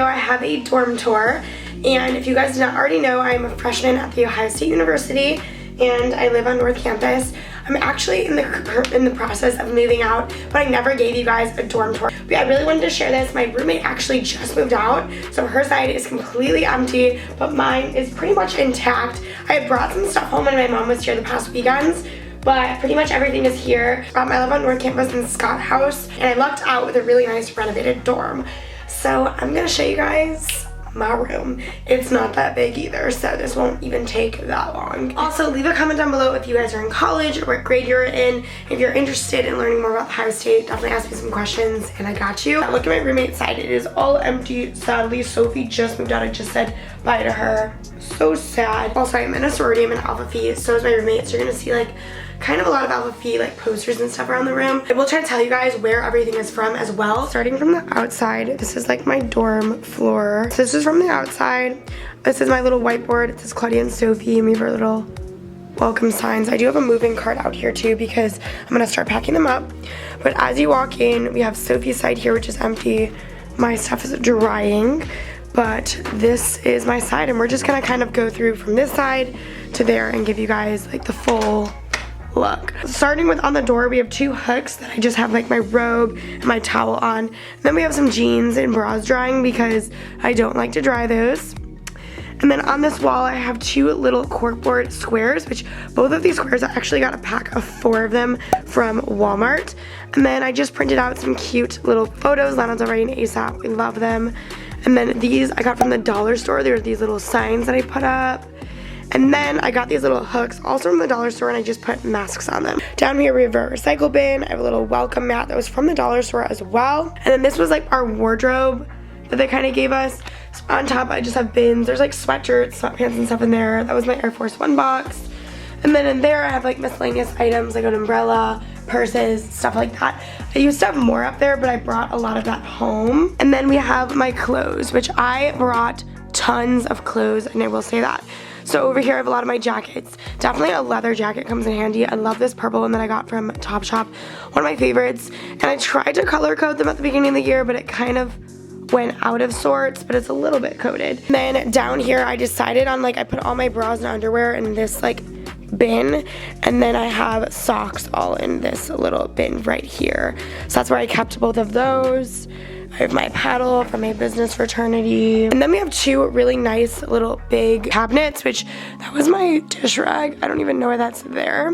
video, I have a dorm tour. And if you guys did not already know, I'm a freshman at The Ohio State University, and I live on North Campus. I'm actually in the process of moving out, but I never gave you guys a dorm tour. But I really wanted to share this. My roommate actually just moved out, so her side is completely empty, but mine is pretty much intact. I had brought some stuff home when my mom was here the past weekends, but pretty much everything is here. I live on North Campus in Scott House, and I lucked out with a really nice renovated dorm. So I'm gonna show you guys my room. It's not that big either, so this won't even take that long. Also, leave a comment down below if you guys are in college or what grade you're in. If you're interested in learning more about Ohio State, definitely ask me some questions and I got you. Look at my roommate's side. It is all empty. Sadly, Sophie just moved out. I just said bye to her. So sad. Also, I'm in a sorority. I'm in Alpha Phi. So is my roommate. So you're gonna see like kind of a lot of Alpha Phi like posters and stuff around the room. I will try to tell you guys where everything is from as well. Starting from the outside, this is like my dorm floor. So this is from the outside. This is my little whiteboard. It says Claudia and Sophie, and we have our little welcome signs. I do have a moving cart out here too because I'm gonna start packing them up. But as you walk in, we have Sophie's side here, which is empty. My stuff is drying, but this is my side, and we're just gonna kind of go through from this side to there and give you guys like the full look. Starting with on the door, we have two hooks that I just have like my robe and my towel on. And then we have some jeans and bras drying because I don't like to dry those. And then on this wall, I have two little corkboard squares, which both of these squares, I actually got a pack of 4 of them from Walmart. And then I just printed out some cute little photos. Lana's already in ASAP. We love them. And then these I got from the dollar store. There are these little signs that I put up. And then I got these little hooks also from the dollar store, and I just put masks on them. Down here we have a recycle bin. I have a little welcome mat that was from the dollar store as well. And then this was like our wardrobe that they kind of gave us. So on top I just have bins. There's like sweatshirts, sweatpants and stuff in there. That was my Air Force One box. And then in there I have like miscellaneous items like an umbrella, purses, stuff like that. I used to have more up there, but I brought a lot of that home. And then we have my clothes, which I brought tons of clothes, and I will say that. So over here I have a lot of my jackets. Definitely a leather jacket comes in handy. I love this purple one that I got from Topshop, one of my favorites. And I tried to color code them at the beginning of the year, but it kind of went out of sorts, but it's a little bit coated. And then down here I decided on like, I put all my bras and underwear in this like bin, and then I have socks all in this little bin right here. So that's where I kept both of those. I have my paddle for my business fraternity. And then we have two really nice little big cabinets, which that was my dish rag. I don't even know why that's there.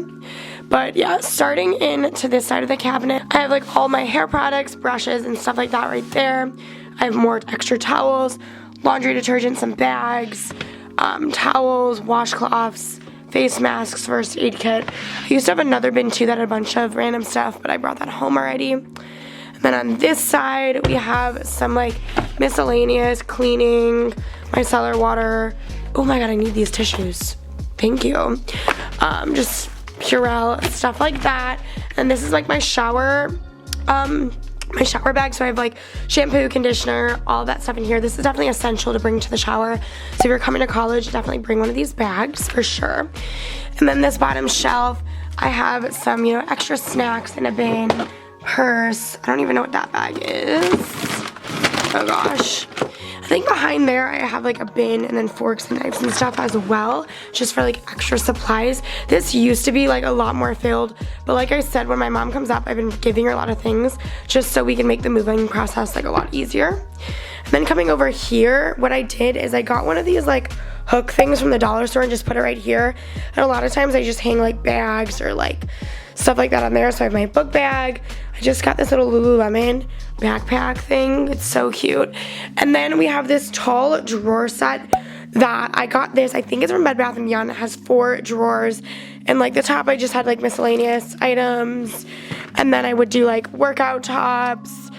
But yeah, starting into this side of the cabinet, I have like all my hair products, brushes, and stuff like that right there. I have more extra towels, laundry detergent, some bags, towels, washcloths, face masks, first aid kit. I used to have another bin too that had a bunch of random stuff, but I brought that home already. And then on this side, we have some like miscellaneous cleaning, my cellar water. Oh my God, I need these tissues. Thank you. Just Purell, stuff like that. And this is like my shower bag. So I have like shampoo, conditioner, all that stuff in here. This is definitely essential to bring to the shower. So if you're coming to college, definitely bring one of these bags for sure. And then this bottom shelf, I have some, you know, extra snacks in a bin. Purse. I don't even know what that bag is. Oh gosh. I think behind there I have like a bin and then forks and knives and stuff as well, just for like extra supplies. This used to be like a lot more filled, but like I said, when my mom comes up, I've been giving her a lot of things just so we can make the moving process like a lot easier. And then coming over here, what I did is I got one of these like hook things from the dollar store and just put it right here. And a lot of times I just hang like bags or like stuff like that on there. So I have my book bag. I just got this little Lululemon backpack thing. It's so cute. And then we have this tall drawer set that I got this. I think it's from Bed Bath & Beyond. It has 4 drawers. And like the top, I just had like miscellaneous items. And then I would do like workout tops,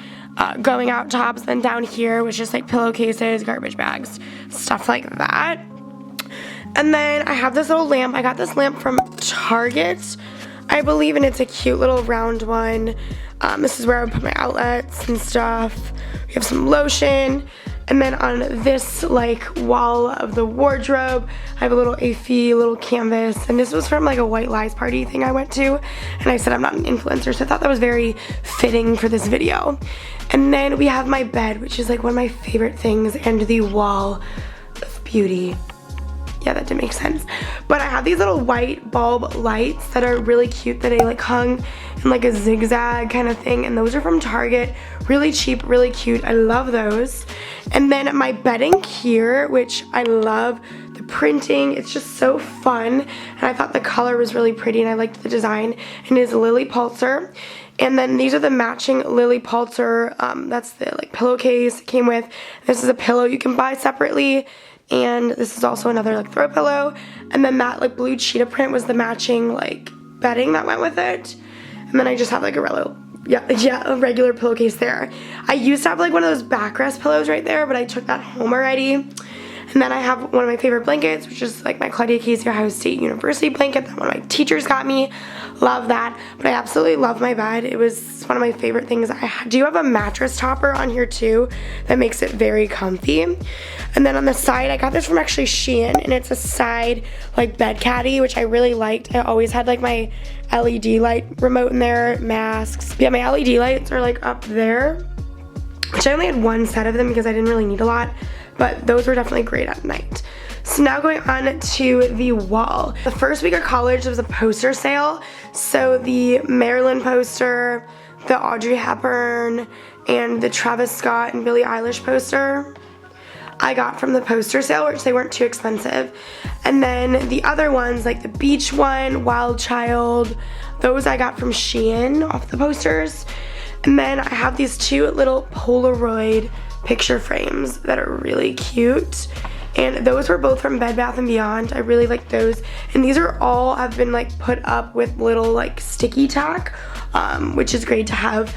going out tops. Then down here was just like pillowcases, garbage bags, stuff like that. And then I have this little lamp. I got this lamp from Target, I believe, and it's a cute little round one. This is where I would put my outlets and stuff. We have some lotion. And then on this like wall of the wardrobe, I have a little little canvas, and this was from like a White Lies party thing I went to, and I said I'm not an influencer, so I thought that was very fitting for this video. And then we have my bed, which is like one of my favorite things, and the wall of beauty. Yeah, that didn't make sense. But I have these little white bulb lights that are really cute that I like hung in like a zigzag kind of thing, and those are from Target. Really cheap, really cute. I love those. And then my bedding here, which I love the printing. It's just so fun, and I thought the color was really pretty, and I liked the design. And it is Lily Pulitzer. And then these are the matching Lily Pulitzer. That's the like pillowcase it came with. This is a pillow you can buy separately. And this is also another like throw pillow. And then that like blue cheetah print was the matching like bedding that went with it. And then I just have like a regular pillowcase there. I used to have like one of those backrest pillows right there, but I took that home already. And then I have one of my favorite blankets, which is like my Claudia Casey Ohio State University blanket that one of my teachers got me. Love that. But I absolutely love my bed. It was one of my favorite things. I do have a mattress topper on here too that makes it very comfy. And then on the side, I got this from actually Shein, and it's a side like bed caddy, which I really liked. I always had like my LED light remote in there, masks. Yeah, my LED lights are like up there, which I only had one set of them because I didn't really need a lot. But those were definitely great at night. So now going on to the wall. The first week of college, there was a poster sale. So the Marilyn poster, the Audrey Hepburn, and the Travis Scott and Billie Eilish poster I got from the poster sale, which they weren't too expensive. And then the other ones, like the beach one, Wild Child, those I got from Shein off the posters. And then I have these two little Polaroid picture frames that are really cute, and those were both from Bed Bath & Beyond. I really like those, and these are all have been like put up with little like sticky tack, which is great to have.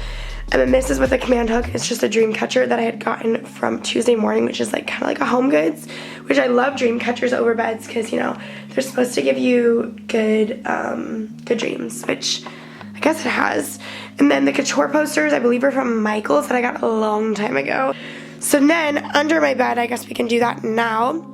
And then this is with a command hook. It's just a dream catcher that I had gotten from Tuesday Morning, which is like kind of like a Home Goods, which I love dream catchers over beds because, you know, they're supposed to give you good dreams, which I guess it has. And then the couture posters, I believe, are from Michaels that I got a long time ago. So then under my bed, I guess we can do that now.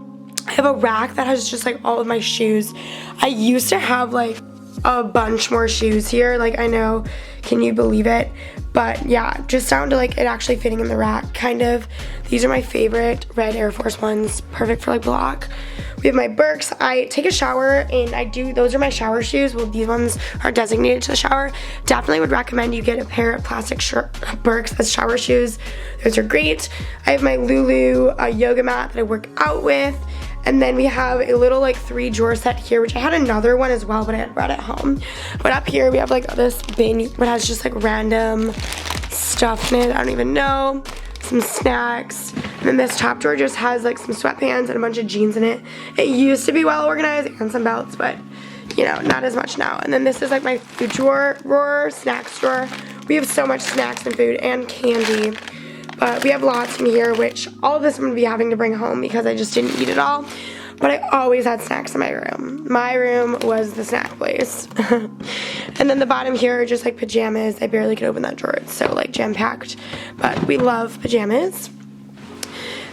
I have a rack that has just like all of my shoes. I used to have like a bunch more shoes here. Like, I know, can you believe it? But yeah, just down to like it actually fitting in the rack, kind of. These are my favorite red Air Force Ones, perfect for like block. We have my Birks. I take a shower, and those are my shower shoes. Well, these ones are designated to the shower. Definitely would recommend you get a pair of plastic Birks as shower shoes. Those are great. I have my Lulu yoga mat that I work out with. And then we have a little like 3-drawer set here, which I had another one as well, but I had brought it home. But up here we have like this bin that has just like random stuff in it. I don't even know. Some snacks. And then this top drawer just has like some sweatpants and a bunch of jeans in it. It used to be well organized, and some belts, but you know, not as much now. And then this is like my food drawer, snacks drawer. We have so much snacks and food and candy. But we have lots in here, which all of this I'm going to be having to bring home because I just didn't eat it all. But I always had snacks in my room. My room was the snack place. And then the bottom here are just like pajamas. I barely could open that drawer. It's so like jam-packed. But we love pajamas.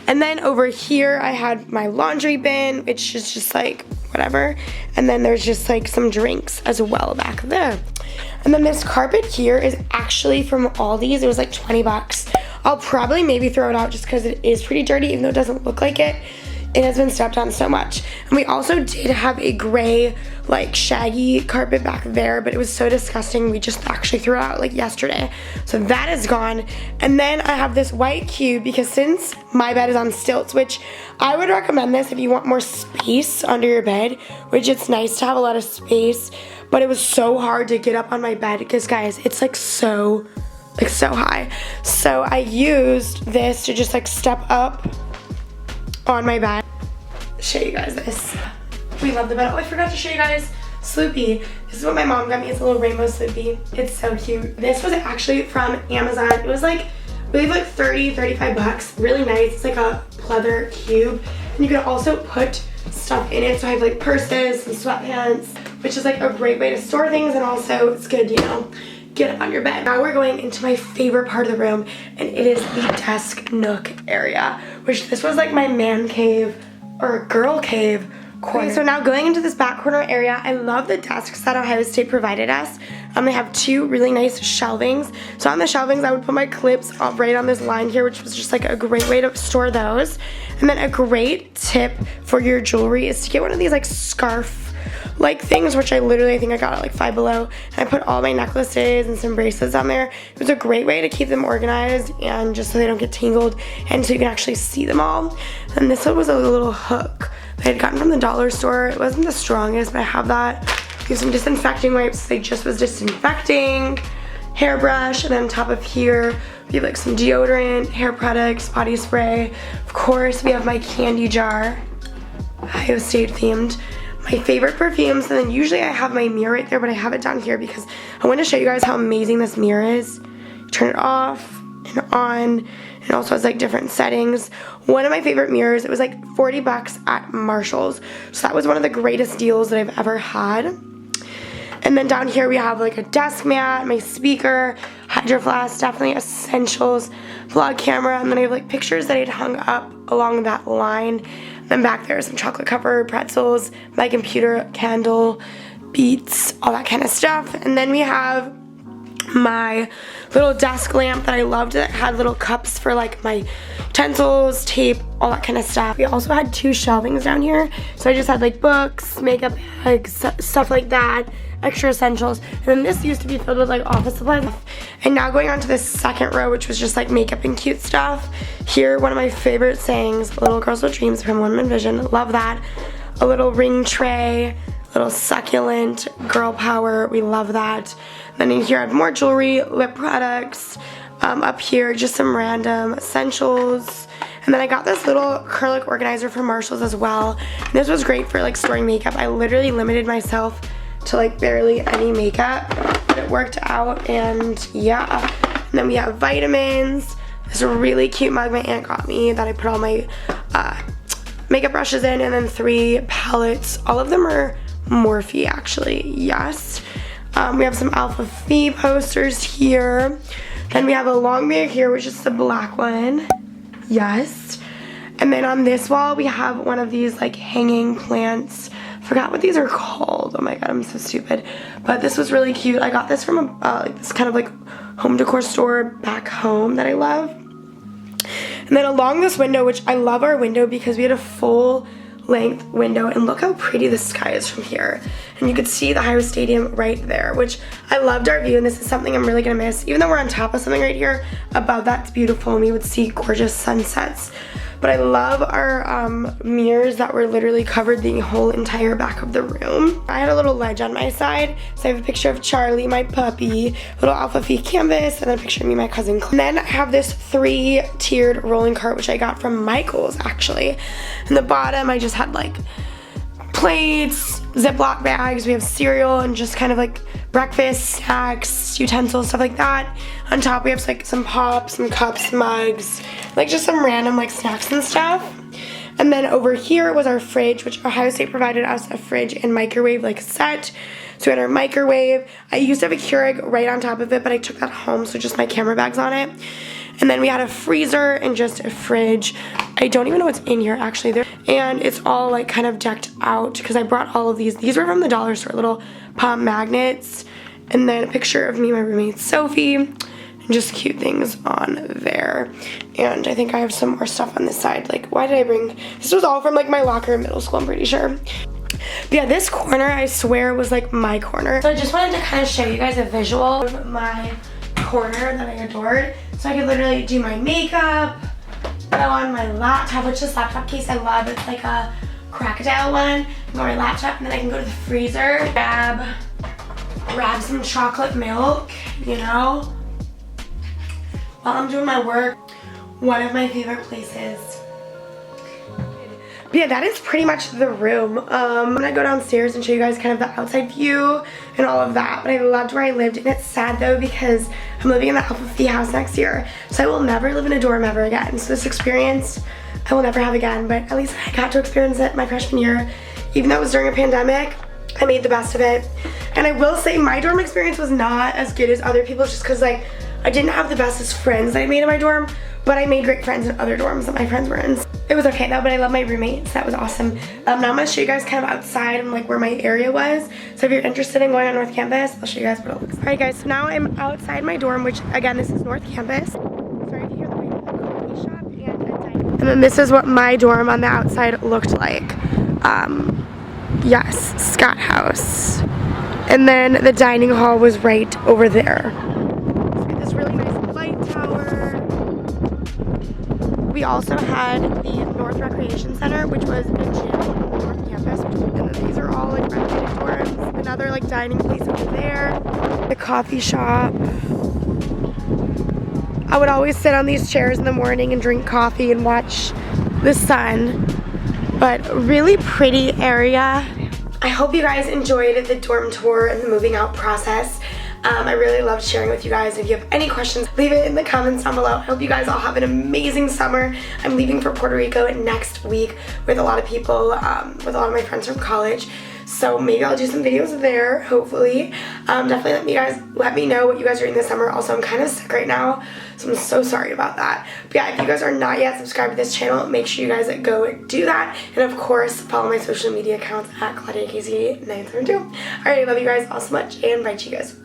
And then over here I had my laundry bin, which is just like whatever. And then there's just like some drinks as well back there. And then this carpet here is actually from Aldi's. It was like 20 bucks. I'll probably maybe throw it out just because it is pretty dirty, even though it doesn't look like it. It has been stepped on so much. And we also did have a gray, like shaggy carpet back there, but it was so disgusting we just actually threw it out like yesterday. So that is gone. And then I have this white cube because since my bed is on stilts, which I would recommend this if you want more space under your bed, which it's nice to have a lot of space, but it was so hard to get up on my bed because guys, it's like so high. So I used this to just like step up on my bed. Show you guys this. We love the bed. Oh, I forgot to show you guys Sloopy. This is what my mom got me. It's a little rainbow Sloopy. It's so cute. This was actually from Amazon. It was like, I believe like 35 bucks. Really nice. It's like a pleather cube. And you can also put stuff in it. So I have like purses and sweatpants, which is like a great way to store things, and also it's good, you know, get up on your bed. Now we're going into my favorite part of the room, and it is the desk nook area, which this was like my man cave or girl cave corner. Okay, so now going into this back corner area, I love the desks that Ohio State provided us. They have two really nice shelvings. So on the shelvings, I would put my clips right on this line here, which was just like a great way to store those. And then a great tip for your jewelry is to get one of these like scarf like things, which I think I got at like Five Below. And I put all my necklaces and some bracelets on there. It was a great way to keep them organized and just so they don't get tangled and so you can actually see them all. And this one was a little hook that I had gotten from the dollar store. It wasn't the strongest, but I have that. We have some disinfecting wipes. They just was disinfecting. Hairbrush, and then on top of here, we have like some deodorant, hair products, body spray. Of course, we have my candy jar, Ohio State themed. My favorite perfumes, and then usually I have my mirror right there, but I have it down here because I want to show you guys how amazing this mirror is. Turn it off and on. It also has like different settings. One of my favorite mirrors, it was like 40 bucks at Marshall's. So that was one of the greatest deals that I've ever had. And then down here we have like a desk mat, my speaker, Hydro Flask, definitely essentials, vlog camera, and then I have like pictures that I had hung up along that line. And then back there some chocolate covered pretzels, my computer, candle, Beats, all that kind of stuff. And then we have my little desk lamp that I loved that had little cups for like my utensils, tape, all that kind of stuff. We also had two shelvings down here, so I just had like books, makeup bags, stuff like that, extra essentials. And then this used to be filled with like office supplies. And now going on to this second row, which was just like makeup and cute stuff. Here, one of my favorite sayings, Little Girls with Dreams from Women Vision, love that. A little ring tray, little succulent, girl power, we love that. Then in here I have more jewelry, lip products, up here just some random essentials. And then I got this little acrylic organizer from Marshall's as well. And this was great for like storing makeup. I literally limited myself to like barely any makeup, but it worked out, and yeah. And then we have vitamins. This really cute mug my aunt got me that I put all my makeup brushes in, and then 3 palettes. All of them are Morphe actually, yes. We have some Alpha Phi posters here. Then we have a long mirror here, which is the black one. Yes. And then on this wall, we have one of these like hanging plants. Forgot what these are called. Oh my god, I'm so stupid. But this was really cute. I got this from like this kind of like home decor store back home that I love. And then along this window, which I love our window because we had a full length window, and look how pretty the sky is from here, and you could see the Ohio Stadium right there, which I loved our view, and this is something I'm really gonna miss. Even though we're on top of something right here, above that's beautiful, and we would see gorgeous sunsets. But I love our mirrors that were literally covered the whole entire back of the room. I had a little ledge on my side, so I have a picture of Charlie, my puppy, little Alpha Phi canvas, and then a picture of me and my cousin. And then I have this 3-tiered rolling cart, which I got from Michael's actually. In the bottom, I just had like plates, Ziploc bags, we have cereal, and just kind of like breakfast, snacks, utensils, stuff like that. On top we have like some pops, some cups, mugs, like just some random like snacks and stuff. And then over here was our fridge, which Ohio State provided us a fridge and microwave like set. So we had our microwave. I used to have a Keurig right on top of it, but I took that home, so just my camera bags on it. And then we had a freezer and just a fridge. I don't even know what's in here actually there. And it's all like kind of decked out because I brought all of these. These were from the dollar store, little palm magnets. And then a picture of me and my roommate Sophie. And just cute things on there. And I think I have some more stuff on this side. Like, why did I bring, this was all from like my locker in middle school, I'm pretty sure. But yeah, this corner I swear was like my corner. So I just wanted to kind of show you guys a visual of my corner that I adored. So I could literally do my makeup, go on my laptop, which this laptop case I love. It's like a crocodile one. Go on my laptop, and then I can go to the freezer, grab some chocolate milk, you know, while I'm doing my work. One of my favorite places. But yeah, that is pretty much the room. I'm gonna go downstairs and show you guys kind of the outside view and all of that. But I loved where I lived, and it's sad though because I'm living in the Alpha Phi house next year. So I will never live in a dorm ever again. So this experience I will never have again, but at least I got to experience it my freshman year. Even though it was during a pandemic, I made the best of it. And I will say my dorm experience was not as good as other people's just because like I didn't have the bestest friends that I made in my dorm, but I made great friends in other dorms that my friends were in. It was okay though, but I love my roommates. That was awesome. Now I'm gonna show you guys kind of outside and like where my area was. So if you're interested in going on North Campus, I'll show you guys what it looks like. Alright guys, so now I'm outside my dorm, which again, this is North Campus. Sorry if you hear the wind, a coffee shop and a dining. And then this is what my dorm on the outside looked like. Yes, Scott House. And then the dining hall was right over there. This really nice light tower. We also had the North Recreation Center, which was a gym on the North Campus. And then these are all like renovated dorms. Another like dining place over there. The coffee shop. I would always sit on these chairs in the morning and drink coffee and watch the sun. But really pretty area. I hope you guys enjoyed the dorm tour and the moving out process. I really loved sharing with you guys. If you have any questions, leave it in the comments down below. I hope you guys all have an amazing summer. I'm leaving for Puerto Rico next week with a lot of people, with a lot of my friends from college. So maybe I'll do some videos there, hopefully. Definitely let me know what you guys are doing this summer. Also, I'm kind of sick right now, so I'm so sorry about that. But yeah, if you guys are not yet subscribed to this channel, make sure you guys go do that. And of course, follow my social media accounts at ClaudiaKZ972. Alright, I love you guys all so much, and bye to you guys.